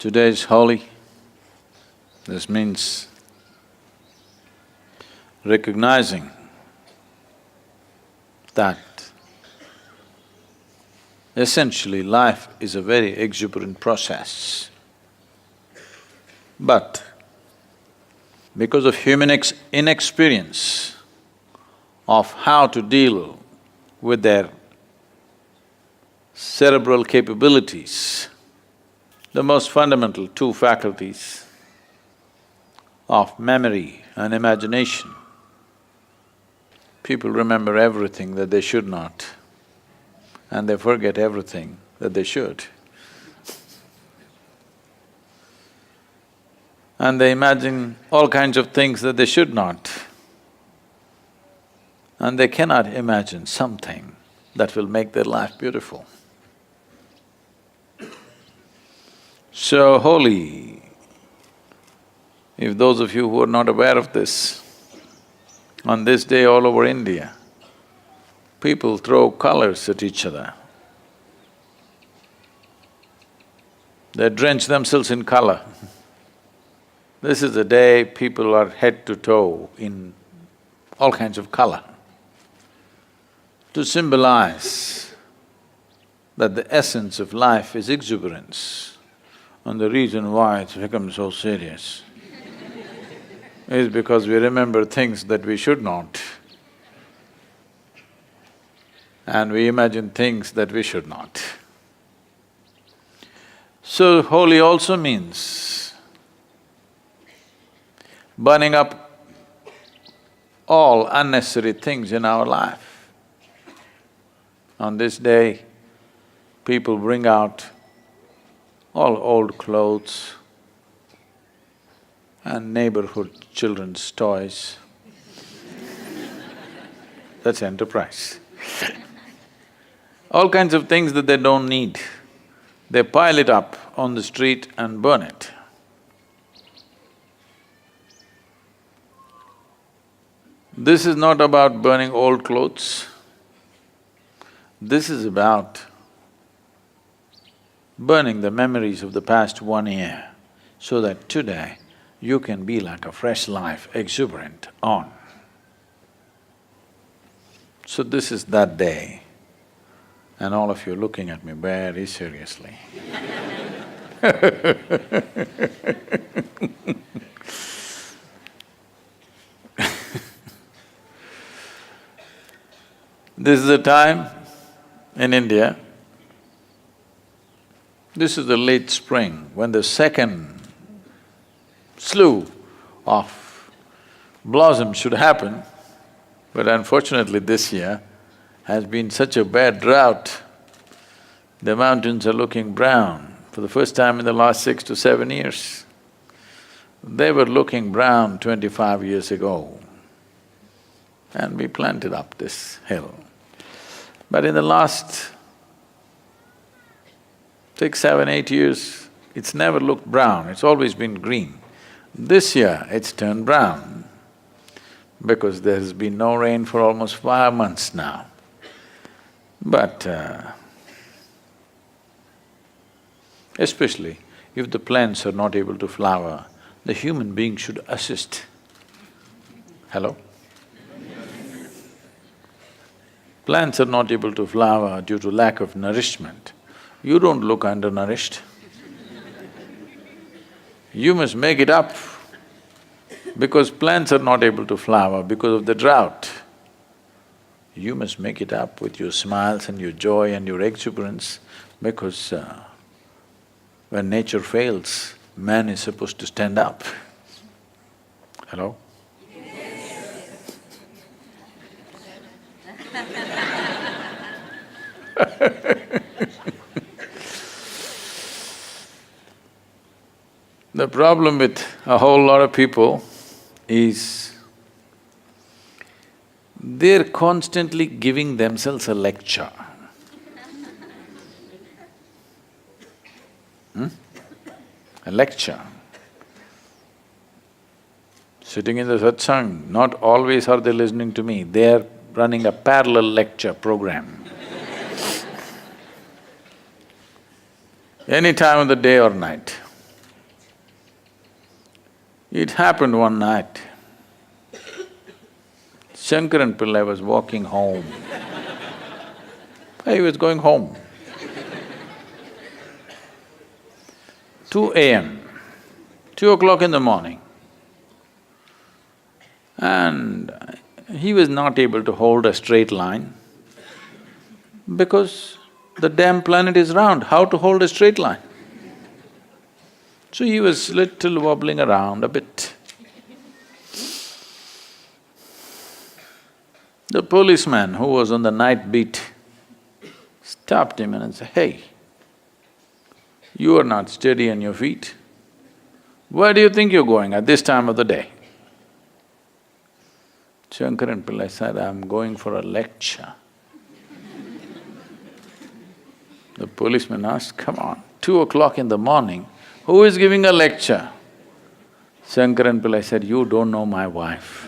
Today is Holi. This means recognizing that essentially life is a very exuberant process. But because of human inexperience of how to deal with their cerebral capabilities, the most fundamental two faculties of memory and imagination, people remember everything that they should not, and they forget everything that they should. And they imagine all kinds of things that they should not, and they cannot imagine something that will make their life beautiful. So Holi, if those of you who are not aware of this, on this day all over India, people throw colors at each other. They drench themselves in color. This is a day people are head to toe in all kinds of color to symbolize that the essence of life is exuberance. And the reason why it's become so serious is because we remember things that we should not, and we imagine things that we should not. So Holi also means burning up all unnecessary things in our life. On this day, people bring out all old clothes and neighborhood children's toys. That's enterprise. All kinds of things that they don't need, they pile it up on the street and burn it. This is not about burning old clothes. This is about burning the memories of the past 1 year, so that today you can be like a fresh life, exuberant on. So this is that day, and all of you are looking at me very seriously. This is a time in India, this is the late spring, when the second slew of blossoms should happen, but unfortunately this year has been such a bad drought, the mountains are looking brown for the first time in the last 6 to 7 years. They were looking brown 25 years ago, and we planted up this hill. But in the last 6, 7, 8 years, it's never looked brown, it's always been green. This year, it's turned brown because there has been no rain for almost 5 months now. But especially if the plants are not able to flower, the human being should assist. Hello? Plants are not able to flower due to lack of nourishment. You don't look undernourished. You must make it up. Because plants are not able to flower because of the drought. You must make it up with your smiles and your joy and your exuberance, because when nature fails, man is supposed to stand up. Hello? The problem with a whole lot of people is they're constantly giving themselves a lecture. A lecture. Sitting in the satsang, not always are they listening to me, they're running a parallel lecture program. Any time of the day or night. It happened one night. Shankaran Pillai was walking home. He was going home. 2 a.m., 2 o'clock in the morning. And he was not able to hold a straight line because the damn planet is round, how to hold a straight line? So he was little wobbling around a bit. The policeman who was on the night beat stopped him and said, "Hey, you are not steady on your feet. Where do you think you're going at this time of the day?" Shankaran Pillai said, "I'm going for a lecture." The policeman asked, "Come on, 2 o'clock in the morning, who is giving a lecture?" Shankaran Pillai said, "You don't know my wife.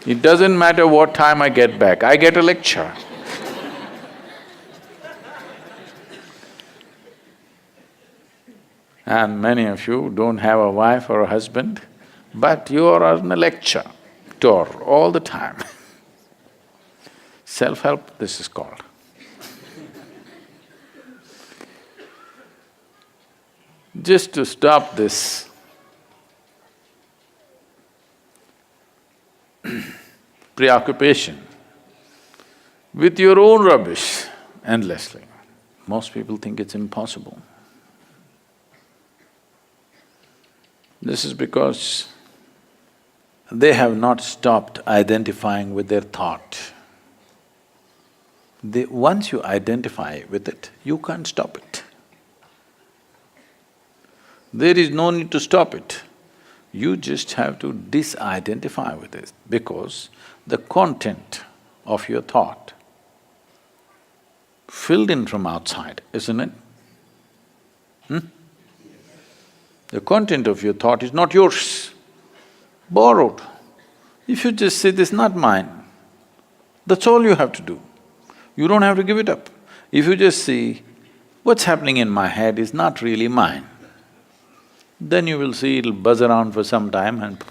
It doesn't matter what time I get back, I get a lecture." And many of you don't have a wife or a husband, but you are on a lecture tour all the time. Self-help, this is called. Just to stop this preoccupation with your own rubbish endlessly, most people think it's impossible. This is because they have not stopped identifying with their thought. Once you identify with it, you can't stop it. There is no need to stop it. You just have to disidentify with it because the content of your thought filled in from outside, isn't it? The content of your thought is not yours, borrowed. If you just say, "This is not mine," that's all you have to do. You don't have to give it up. If you just see, what's happening in my head is not really mine, then you will see it'll buzz around for some time and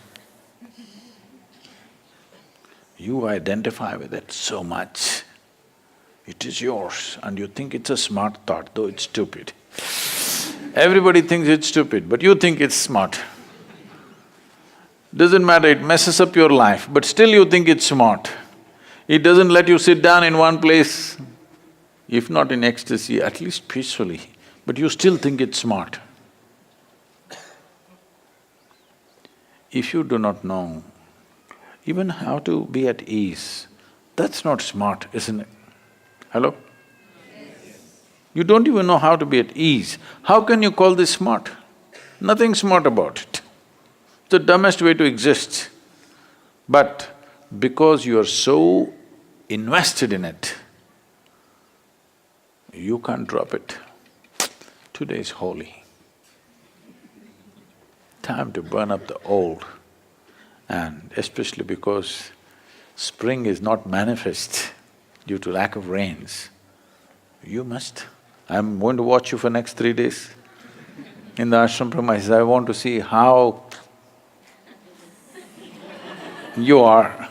you identify with it so much. It is yours and you think it's a smart thought, though it's stupid. Everybody thinks it's stupid, but you think it's smart. Doesn't matter, it messes up your life, but still you think it's smart. It doesn't let you sit down in one place, if not in ecstasy, at least peacefully, but you still think it's smart. If you do not know even how to be at ease, that's not smart, isn't it? Hello? You don't even know how to be at ease. How can you call this smart? Nothing smart about it. It's the dumbest way to exist. But because you are so invested in it, you can't drop it. Today is Holi. Time to burn up the old, and especially because spring is not manifest due to lack of rains, you must. I'm going to watch you for next 3 days in the ashram premises. I want to see how you are.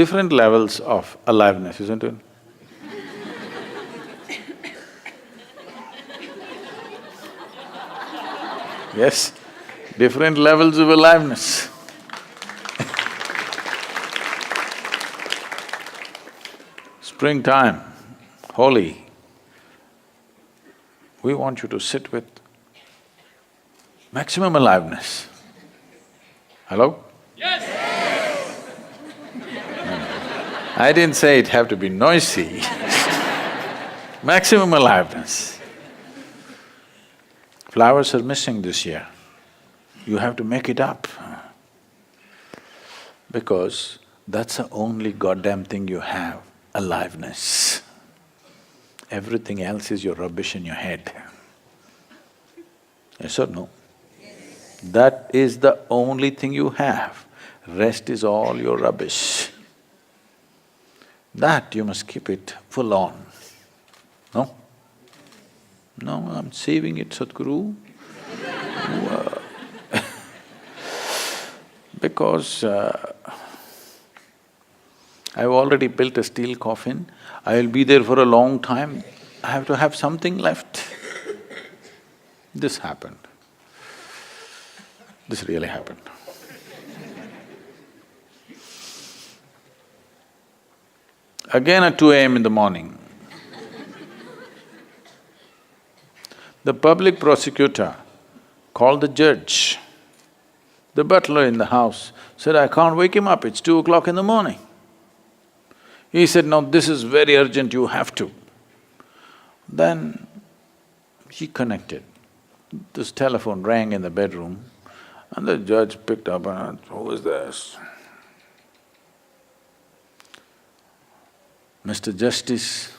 Different levels of aliveness, isn't it? Yes, different levels of aliveness. Springtime, Holi, we want you to sit with maximum aliveness. Hello? Yes! I didn't say it have to be noisy. Maximum aliveness. Flowers are missing this year. You have to make it up. Because that's the only goddamn thing you have, aliveness. Everything else is your rubbish in your head. Yes or no? Yes. That is the only thing you have. Rest is all your rubbish. That you must keep it full on. No? No, I'm saving it, Sadhguru. Because I've already built a steel coffin, I'll be there for a long time, I have to have something left. This happened. This really happened. Again at 2 a.m. in the morning, the public prosecutor called the judge. The butler in the house said, "I can't wake him up, it's 2 o'clock in the morning." He said, "No, this is very urgent, you have to." Then he connected. This telephone rang in the bedroom and the judge picked up and asked, "Who is this?" "Mr. Justice,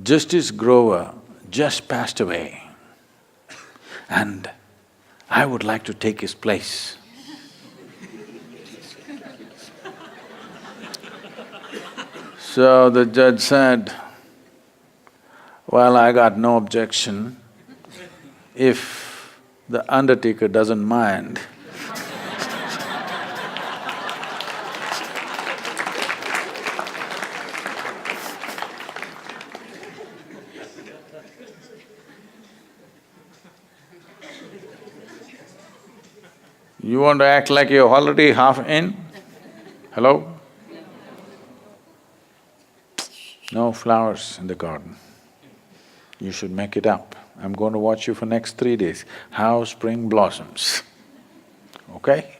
Justice Grover just passed away and I would like to take his place." So the judge said, "Well, I got no objection if the undertaker doesn't mind." You want to act like you're already half in? Hello? No flowers in the garden. You should make it up. I'm going to watch you for next 3 days, how spring blossoms. Okay?